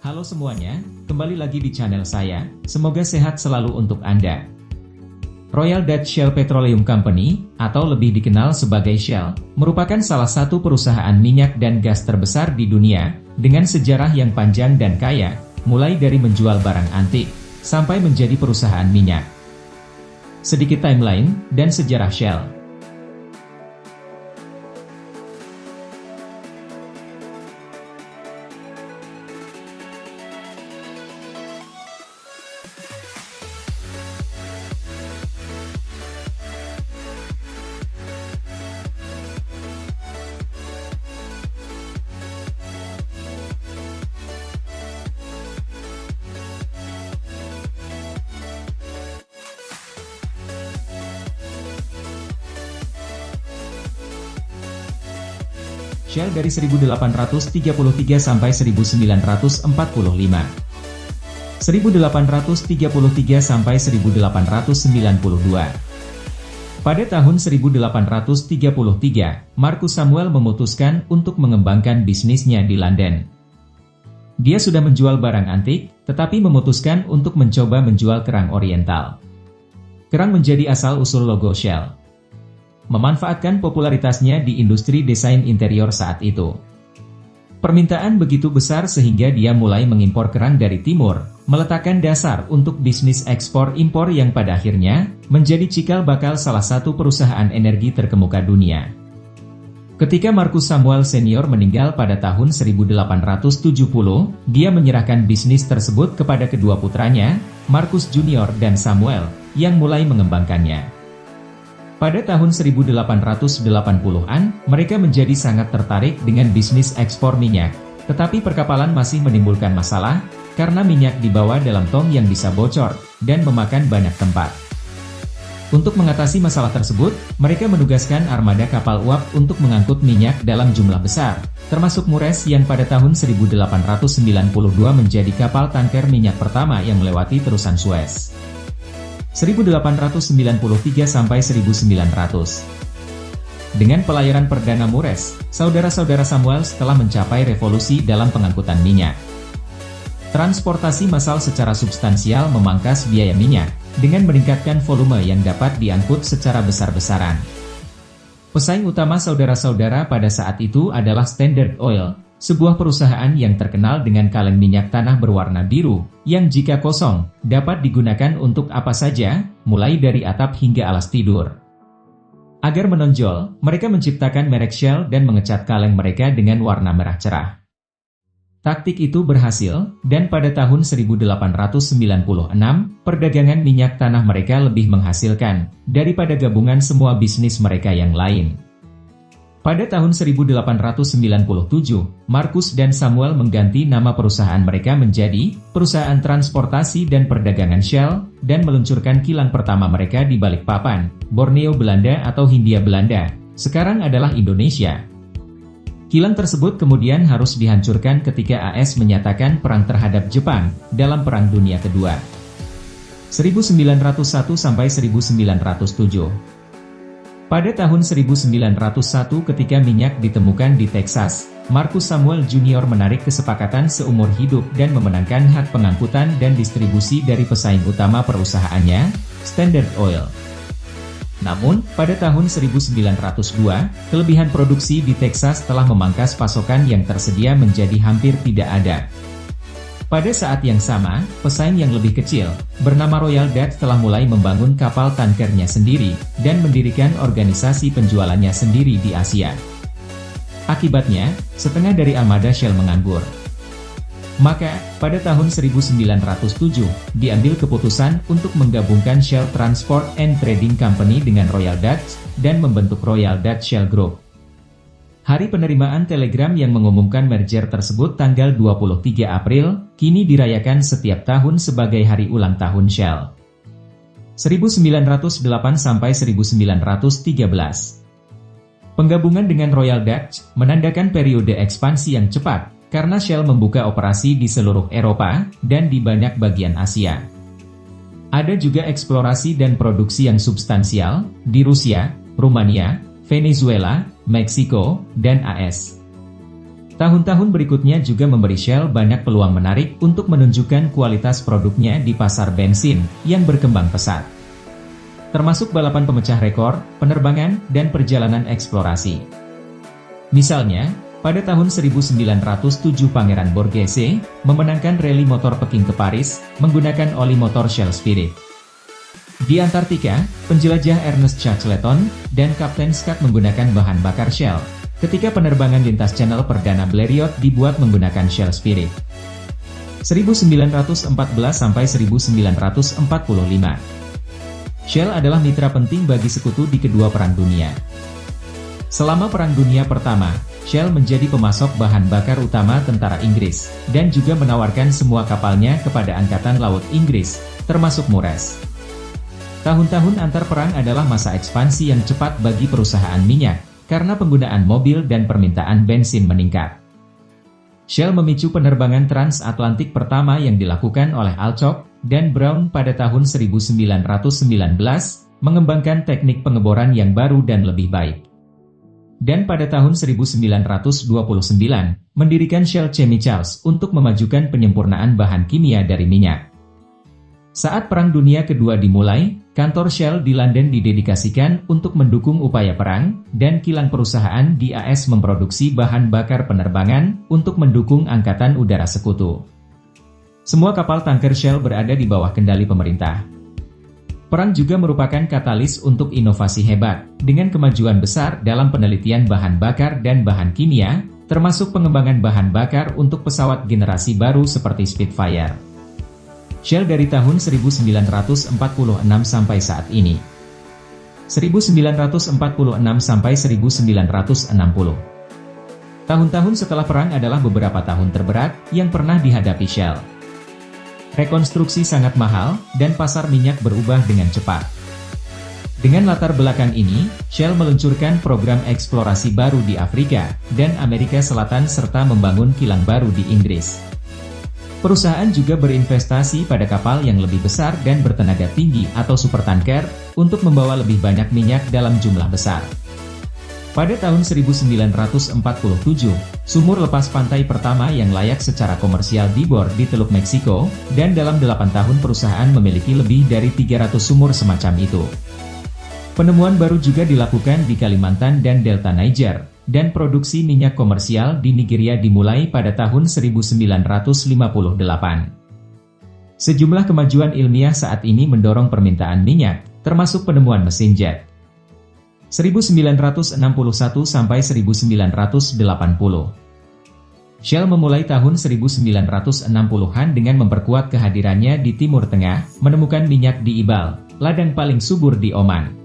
Halo semuanya, kembali lagi di channel saya, semoga sehat selalu untuk Anda. Royal Dutch Shell Petroleum Company, atau lebih dikenal sebagai Shell, merupakan salah satu perusahaan minyak dan gas terbesar di dunia, dengan sejarah yang panjang dan kaya, mulai dari menjual barang antik, sampai menjadi perusahaan minyak. Sedikit timeline, dan sejarah Shell. Shell dari 1833 sampai 1945. 1833 sampai 1892. Pada tahun 1833, Marcus Samuel memutuskan untuk mengembangkan bisnisnya di London. Dia sudah menjual barang antik, tetapi memutuskan untuk mencoba menjual kerang oriental. Kerang menjadi asal-usul logo Shell, memanfaatkan popularitasnya di industri desain interior saat itu. Permintaan begitu besar sehingga dia mulai mengimpor kerang dari timur, meletakkan dasar untuk bisnis ekspor-impor yang pada akhirnya menjadi cikal bakal salah satu perusahaan energi terkemuka dunia. Ketika Marcus Samuel Senior meninggal pada tahun 1870, dia menyerahkan bisnis tersebut kepada kedua putranya, Marcus Junior dan Samuel, yang mulai mengembangkannya. Pada tahun 1880-an, mereka menjadi sangat tertarik dengan bisnis ekspor minyak, tetapi perkapalan masih menimbulkan masalah, karena minyak dibawa dalam tong yang bisa bocor, dan memakan banyak tempat. Untuk mengatasi masalah tersebut, mereka menugaskan armada kapal uap untuk mengangkut minyak dalam jumlah besar, termasuk Mures yang pada tahun 1892 menjadi kapal tanker minyak pertama yang melewati terusan Suez. 1893 sampai 1900. Dengan pelayaran perdana Mures, saudara-saudara Samuel telah mencapai revolusi dalam pengangkutan minyak. Transportasi massal secara substansial memangkas biaya minyak, dengan meningkatkan volume yang dapat diangkut secara besar-besaran. Pesaing utama saudara-saudara pada saat itu adalah Standard Oil, sebuah perusahaan yang terkenal dengan kaleng minyak tanah berwarna biru, yang jika kosong, dapat digunakan untuk apa saja, mulai dari atap hingga alas tidur. Agar menonjol, mereka menciptakan merek Shell dan mengecat kaleng mereka dengan warna merah cerah. Taktik itu berhasil, dan pada tahun 1896, perdagangan minyak tanah mereka lebih menghasilkan, daripada gabungan semua bisnis mereka yang lain. Pada tahun 1897, Marcus dan Samuel mengganti nama perusahaan mereka menjadi Perusahaan Transportasi dan Perdagangan Shell, dan meluncurkan kilang pertama mereka di Balikpapan, Borneo Belanda atau Hindia Belanda, sekarang adalah Indonesia. Kilang tersebut kemudian harus dihancurkan ketika AS menyatakan perang terhadap Jepang dalam Perang Dunia Kedua. 1901 sampai 1907. Pada tahun 1901 ketika minyak ditemukan di Texas, Marcus Samuel Junior menarik kesepakatan seumur hidup dan memenangkan hak pengangkutan dan distribusi dari pesaing utama perusahaannya, Standard Oil. Namun, pada tahun 1902, kelebihan produksi di Texas telah memangkas pasokan yang tersedia menjadi hampir tidak ada. Pada saat yang sama, pesaing yang lebih kecil, bernama Royal Dutch telah mulai membangun kapal tankernya sendiri, dan mendirikan organisasi penjualannya sendiri di Asia. Akibatnya, setengah dari armada Shell menganggur. Maka, pada tahun 1907, diambil keputusan untuk menggabungkan Shell Transport and Trading Company dengan Royal Dutch, dan membentuk Royal Dutch Shell Group. Hari penerimaan telegram yang mengumumkan merger tersebut tanggal 23 April, kini dirayakan setiap tahun sebagai hari ulang tahun Shell. 1908 sampai 1913. Penggabungan dengan Royal Dutch menandakan periode ekspansi yang cepat, karena Shell membuka operasi di seluruh Eropa dan di banyak bagian Asia. Ada juga eksplorasi dan produksi yang substansial di Rusia, Rumania, Venezuela, Meksiko, dan AS. Tahun-tahun berikutnya juga memberi Shell banyak peluang menarik untuk menunjukkan kualitas produknya di pasar bensin yang berkembang pesat. Termasuk balapan pemecah rekor, penerbangan, dan perjalanan eksplorasi. Misalnya, pada tahun 1907 Pangeran Borghese memenangkan rally motor Peking ke Paris menggunakan oli motor Shell Spirit. Di Antartika, penjelajah Ernest Shackleton dan Kapten Scott menggunakan bahan bakar Shell, ketika penerbangan lintas channel perdana Blériot dibuat menggunakan Shell Spirit. 1914 sampai 1945. Shell adalah mitra penting bagi sekutu di kedua perang dunia. Selama Perang Dunia Pertama, Shell menjadi pemasok bahan bakar utama tentara Inggris, dan juga menawarkan semua kapalnya kepada Angkatan Laut Inggris, termasuk Mures. Tahun-tahun antar perang adalah masa ekspansi yang cepat bagi perusahaan minyak, karena penggunaan mobil dan permintaan bensin meningkat. Shell memicu penerbangan transatlantik pertama yang dilakukan oleh Alcock dan Brown pada tahun 1919, mengembangkan teknik pengeboran yang baru dan lebih baik. Dan pada tahun 1929, mendirikan Shell Chemicals untuk memajukan penyempurnaan bahan kimia dari minyak. Saat Perang Dunia Kedua dimulai, kantor Shell di London didedikasikan untuk mendukung upaya perang, dan kilang perusahaan di AS memproduksi bahan bakar penerbangan untuk mendukung Angkatan Udara Sekutu. Semua kapal tanker Shell berada di bawah kendali pemerintah. Perang juga merupakan katalis untuk inovasi hebat, dengan kemajuan besar dalam penelitian bahan bakar dan bahan kimia, termasuk pengembangan bahan bakar untuk pesawat generasi baru seperti Spitfire. Shell dari tahun 1946 sampai saat ini. 1946 sampai 1960. Tahun-tahun setelah perang adalah beberapa tahun terberat yang pernah dihadapi Shell. Rekonstruksi sangat mahal, dan pasar minyak berubah dengan cepat. Dengan latar belakang ini, Shell meluncurkan program eksplorasi baru di Afrika dan Amerika Selatan serta membangun kilang baru di Inggris. Perusahaan juga berinvestasi pada kapal yang lebih besar dan bertenaga tinggi atau supertanker, untuk membawa lebih banyak minyak dalam jumlah besar. Pada tahun 1947, sumur lepas pantai pertama yang layak secara komersial dibor di Teluk Meksiko, dan dalam 8 tahun perusahaan memiliki lebih dari 300 sumur semacam itu. Penemuan baru juga dilakukan di Kalimantan dan Delta Niger, dan produksi minyak komersial di Nigeria dimulai pada tahun 1958. Sejumlah kemajuan ilmiah saat ini mendorong permintaan minyak, termasuk penemuan mesin jet. 1961 sampai 1980. Shell memulai tahun 1960-an dengan memperkuat kehadirannya di Timur Tengah, menemukan minyak di Ibal, ladang paling subur di Oman.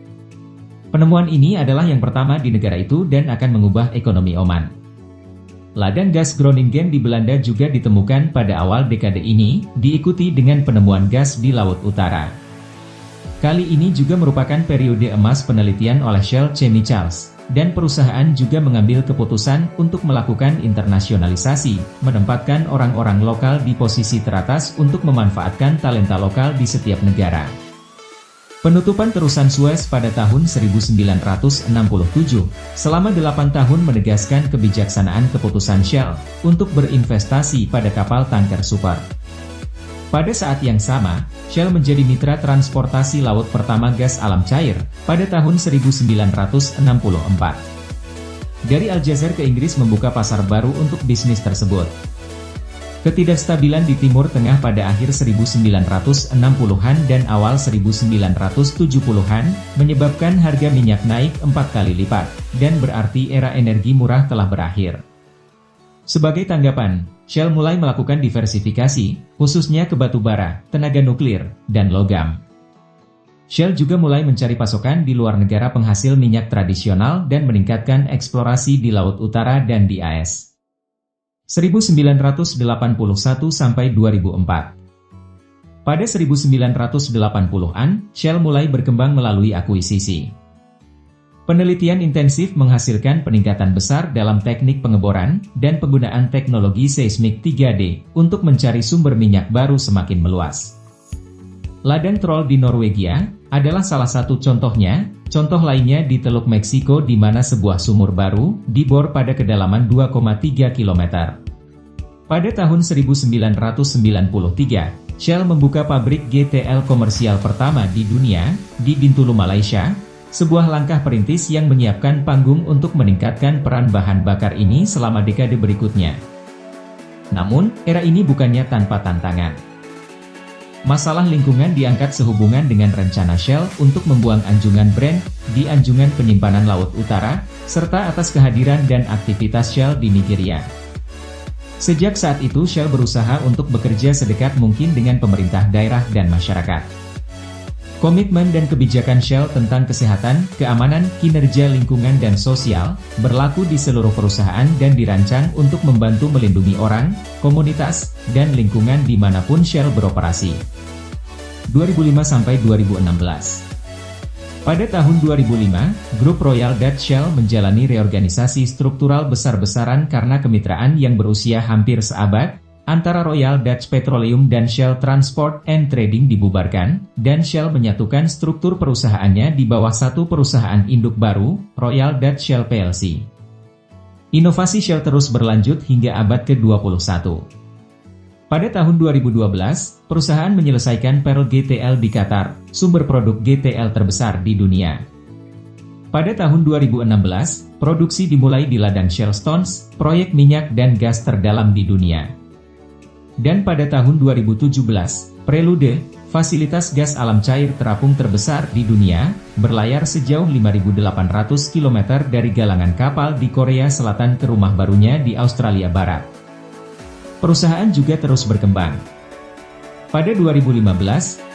Penemuan ini adalah yang pertama di negara itu dan akan mengubah ekonomi Oman. Ladang gas Groningen di Belanda juga ditemukan pada awal dekade ini, diikuti dengan penemuan gas di Laut Utara. Kali ini juga merupakan periode emas penelitian oleh Shell Chemicals, dan perusahaan juga mengambil keputusan untuk melakukan internasionalisasi, menempatkan orang-orang lokal di posisi teratas untuk memanfaatkan talenta lokal di setiap negara. Penutupan terusan Suez pada tahun 1967, selama 8 tahun menegaskan kebijaksanaan keputusan Shell untuk berinvestasi pada kapal tanker super. Pada saat yang sama, Shell menjadi mitra transportasi laut pertama gas alam cair pada tahun 1964. Dari Aljazair ke Inggris membuka pasar baru untuk bisnis tersebut. Ketidakstabilan di Timur Tengah pada akhir 1960-an dan awal 1970-an menyebabkan harga minyak naik 4 kali lipat, dan berarti era energi murah telah berakhir. Sebagai tanggapan, Shell mulai melakukan diversifikasi, khususnya ke batu bara, tenaga nuklir, dan logam. Shell juga mulai mencari pasokan di luar negara penghasil minyak tradisional dan meningkatkan eksplorasi di Laut Utara dan di AS. 1981 sampai 2004. Pada 1980-an, Shell mulai berkembang melalui akuisisi. Penelitian intensif menghasilkan peningkatan besar dalam teknik pengeboran dan penggunaan teknologi seismik 3D untuk mencari sumber minyak baru semakin meluas. Ladang Troll di Norwegia, adalah salah satu contohnya. Contoh lainnya di Teluk Meksiko di mana sebuah sumur baru dibor pada kedalaman 2,3 km. Pada tahun 1993, Shell membuka pabrik GTL komersial pertama di dunia, di Bintulu, Malaysia, sebuah langkah perintis yang menyiapkan panggung untuk meningkatkan peran bahan bakar ini selama dekade berikutnya. Namun, era ini bukannya tanpa tantangan. Masalah lingkungan diangkat sehubungan dengan rencana Shell untuk membuang anjungan Brent di anjungan penyimpanan Laut Utara, serta atas kehadiran dan aktivitas Shell di Nigeria. Sejak saat itu Shell berusaha untuk bekerja sedekat mungkin dengan pemerintah daerah dan masyarakat. Komitmen dan kebijakan Shell tentang kesehatan, keamanan, kinerja lingkungan dan sosial, berlaku di seluruh perusahaan dan dirancang untuk membantu melindungi orang, komunitas, dan lingkungan dimanapun Shell beroperasi. 2005-2016. Pada tahun 2005, Grup Royal Dutch Shell menjalani reorganisasi struktural besar-besaran karena kemitraan yang berusia hampir seabad, antara Royal Dutch Petroleum dan Shell Transport and Trading dibubarkan, dan Shell menyatukan struktur perusahaannya di bawah satu perusahaan induk baru, Royal Dutch Shell plc. Inovasi Shell terus berlanjut hingga abad ke-21. Pada tahun 2012, perusahaan menyelesaikan Pearl GTL di Qatar, sumber produk GTL terbesar di dunia. Pada tahun 2016, produksi dimulai di ladang Shell Stones, proyek minyak dan gas terdalam di dunia. Dan pada tahun 2017, Prelude, fasilitas gas alam cair terapung terbesar di dunia, berlayar sejauh 5.800 km dari galangan kapal di Korea Selatan ke rumah barunya di Australia Barat. Perusahaan juga terus berkembang. Pada 2015,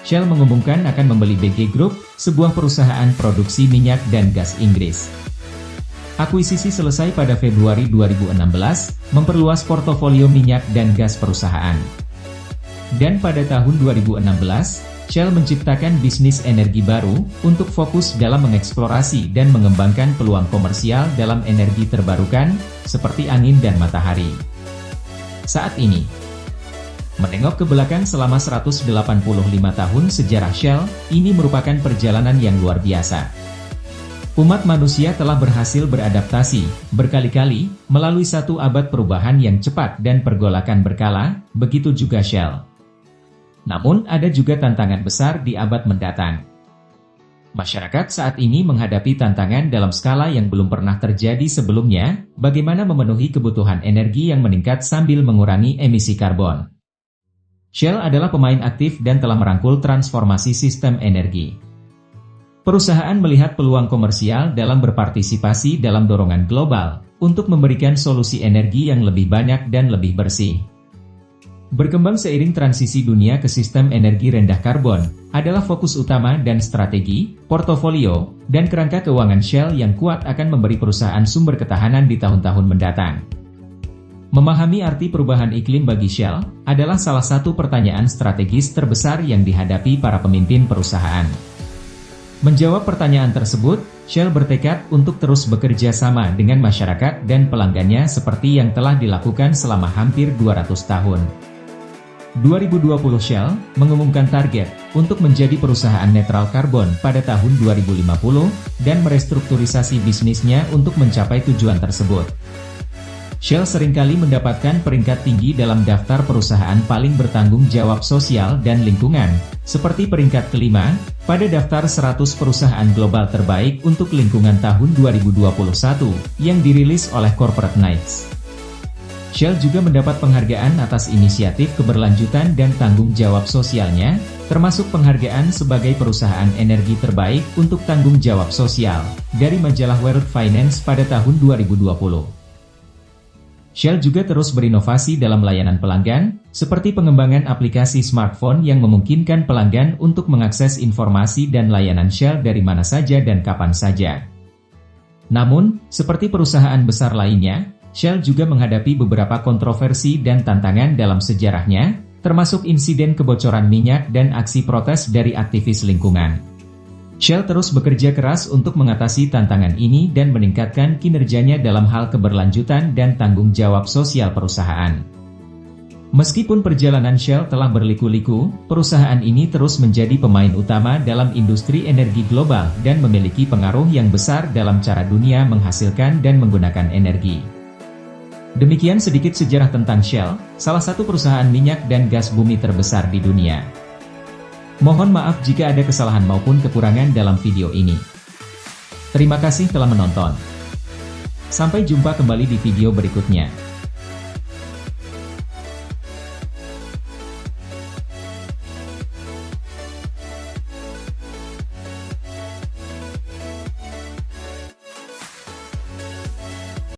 Shell mengumumkan akan membeli BG Group, sebuah perusahaan produksi minyak dan gas Inggris. Akuisisi selesai pada Februari 2016, memperluas portofolio minyak dan gas perusahaan. Dan pada tahun 2016, Shell menciptakan bisnis energi baru, untuk fokus dalam mengeksplorasi dan mengembangkan peluang komersial dalam energi terbarukan, seperti angin dan matahari. Saat ini, menengok ke belakang selama 185 tahun sejarah Shell, ini merupakan perjalanan yang luar biasa. Umat manusia telah berhasil beradaptasi, berkali-kali, melalui satu abad perubahan yang cepat dan pergolakan berkala, begitu juga Shell. Namun ada juga tantangan besar di abad mendatang. Masyarakat saat ini menghadapi tantangan dalam skala yang belum pernah terjadi sebelumnya, bagaimana memenuhi kebutuhan energi yang meningkat sambil mengurangi emisi karbon. Shell adalah pemain aktif dan telah merangkul transformasi sistem energi. Perusahaan melihat peluang komersial dalam berpartisipasi dalam dorongan global, untuk memberikan solusi energi yang lebih banyak dan lebih bersih. Berkembang seiring transisi dunia ke sistem energi rendah karbon, adalah fokus utama dan strategi, portofolio, dan kerangka keuangan Shell yang kuat akan memberi perusahaan sumber ketahanan di tahun-tahun mendatang. Memahami arti perubahan iklim bagi Shell, adalah salah satu pertanyaan strategis terbesar yang dihadapi para pemimpin perusahaan. Menjawab pertanyaan tersebut, Shell bertekad untuk terus bekerja sama dengan masyarakat dan pelanggannya seperti yang telah dilakukan selama hampir 200 tahun. 2020 Shell mengumumkan target untuk menjadi perusahaan netral karbon pada tahun 2050 dan merestrukturisasi bisnisnya untuk mencapai tujuan tersebut. Shell seringkali mendapatkan peringkat tinggi dalam daftar perusahaan paling bertanggung jawab sosial dan lingkungan, seperti peringkat kelima, pada daftar 100 perusahaan global terbaik untuk lingkungan tahun 2021, yang dirilis oleh Corporate Knights. Shell juga mendapat penghargaan atas inisiatif keberlanjutan dan tanggung jawab sosialnya, termasuk penghargaan sebagai perusahaan energi terbaik untuk tanggung jawab sosial, dari majalah World Finance pada tahun 2020. Shell juga terus berinovasi dalam layanan pelanggan, seperti pengembangan aplikasi smartphone yang memungkinkan pelanggan untuk mengakses informasi dan layanan Shell dari mana saja dan kapan saja. Namun, seperti perusahaan besar lainnya, Shell juga menghadapi beberapa kontroversi dan tantangan dalam sejarahnya, termasuk insiden kebocoran minyak dan aksi protes dari aktivis lingkungan. Shell terus bekerja keras untuk mengatasi tantangan ini dan meningkatkan kinerjanya dalam hal keberlanjutan dan tanggung jawab sosial perusahaan. Meskipun perjalanan Shell telah berliku-liku, perusahaan ini terus menjadi pemain utama dalam industri energi global dan memiliki pengaruh yang besar dalam cara dunia menghasilkan dan menggunakan energi. Demikian sedikit sejarah tentang Shell, salah satu perusahaan minyak dan gas bumi terbesar di dunia. Mohon maaf jika ada kesalahan maupun kekurangan dalam video ini. Terima kasih telah menonton. Sampai jumpa kembali di video berikutnya.